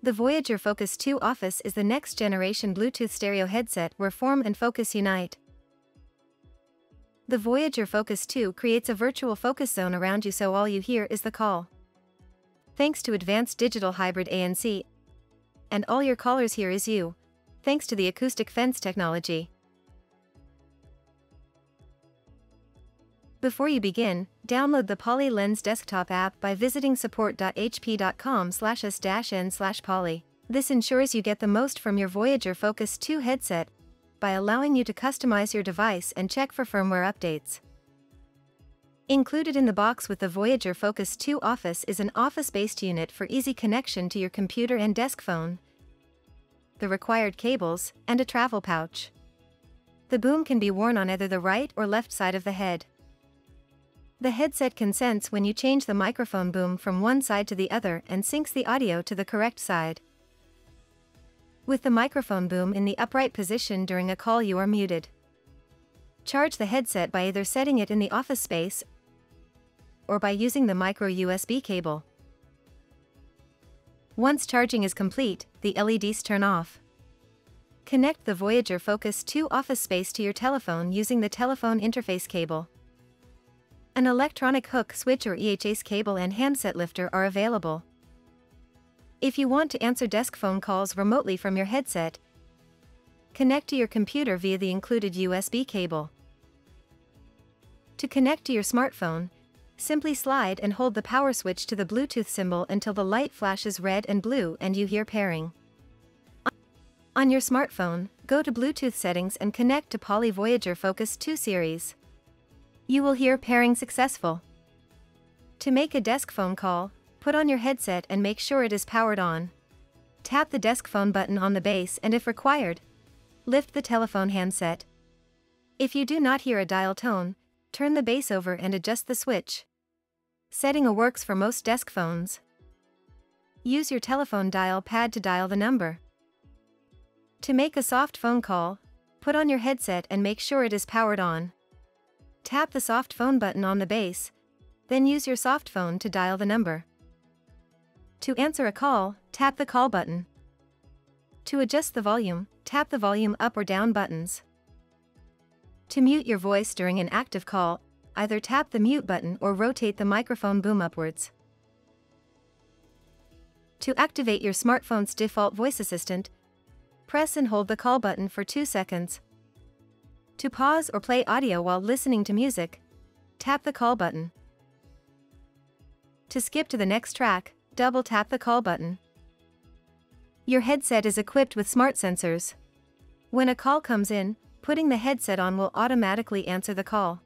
The Voyager Focus 2 Office is the next-generation Bluetooth stereo headset where form and focus unite. The Voyager Focus 2 creates a virtual focus zone around you so all you hear is the call. Thanks to advanced digital hybrid ANC, and all your callers hear is you, thanks to the acoustic fence technology. Before you begin, download the Poly Lens desktop app by visiting support.hp.com/s-n/poly. This ensures you get the most from your Voyager Focus 2 headset by allowing you to customize your device and check for firmware updates. Included in the box with the Voyager Focus 2 Office is an office-based unit for easy connection to your computer and desk phone, the required cables, and a travel pouch. The boom can be worn on either the right or left side of the head. The headset can sense when you change the microphone boom from one side to the other and syncs the audio to the correct side. With the microphone boom in the upright position during a call, you are muted. Charge the headset by either setting it in the office space or by using the micro USB cable. Once charging is complete, the LEDs turn off. Connect the Voyager Focus 2 Office Space to your telephone using the telephone interface cable. An electronic hook switch or EHS cable and handset lifter are available. If you want to answer desk phone calls remotely from your headset, connect to your computer via the included USB cable. To connect to your smartphone, simply slide and hold the power switch to the Bluetooth symbol until the light flashes red and blue and you hear pairing. On your smartphone, go to Bluetooth settings and connect to Poly Voyager Focus 2 series. You will hear pairing successful. To make a desk phone call, put on your headset and make sure it is powered on. Tap the desk phone button on the base and if required, lift the telephone handset. If you do not hear a dial tone, turn the base over and adjust the switch. Setting works for most desk phones. Use your telephone dial pad to dial the number. To make a soft phone call, put on your headset and make sure it is powered on. Tap the soft phone button on the base, then use your soft phone to dial the number. To answer a call, tap the call button. To adjust the volume, tap the volume up or down buttons. To mute your voice during an active call, either tap the mute button or rotate the microphone boom upwards. To activate your smartphone's default voice assistant, press and hold the call button for 2 seconds. To pause or play audio while listening to music, tap the call button. To skip to the next track, double tap the call button. Your headset is equipped with smart sensors. When a call comes in, putting the headset on will automatically answer the call.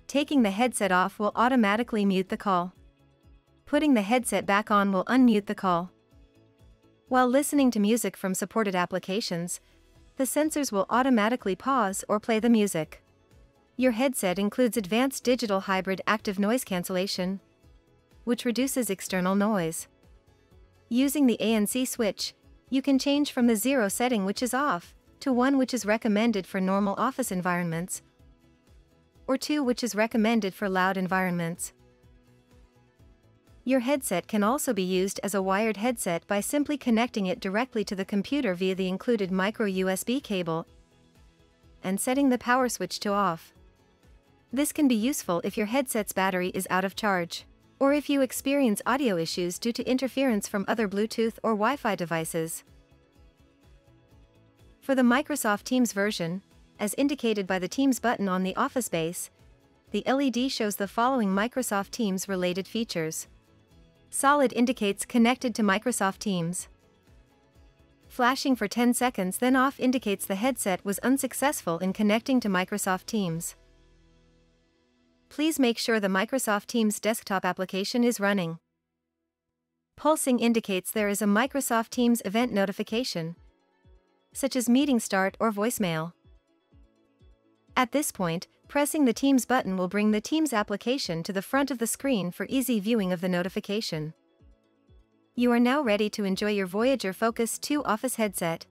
Taking the headset off will automatically mute the call. Putting the headset back on will unmute the call. While listening to music from supported applications, the sensors will automatically pause or play the music. Your headset includes advanced digital hybrid active noise cancellation, which reduces external noise. Using the ANC switch, you can change from the 0 setting, which is off, to 1, which is recommended for normal office environments, or 2, which is recommended for loud environments. Your headset can also be used as a wired headset by simply connecting it directly to the computer via the included micro USB cable and setting the power switch to off. This can be useful if your headset's battery is out of charge, or if you experience audio issues due to interference from other Bluetooth or Wi-Fi devices. For the Microsoft Teams version, as indicated by the Teams button on the Office base, the LED shows the following Microsoft Teams related features. Solid indicates connected to Microsoft Teams. Flashing for 10 seconds then off indicates the headset was unsuccessful in connecting to Microsoft Teams. Please make sure the Microsoft Teams desktop application is running. Pulsing indicates there is a Microsoft Teams event notification, such as meeting start or voicemail. At this point, pressing the Teams button will bring the Teams application to the front of the screen for easy viewing of the notification. You are now ready to enjoy your Voyager Focus 2 Office headset.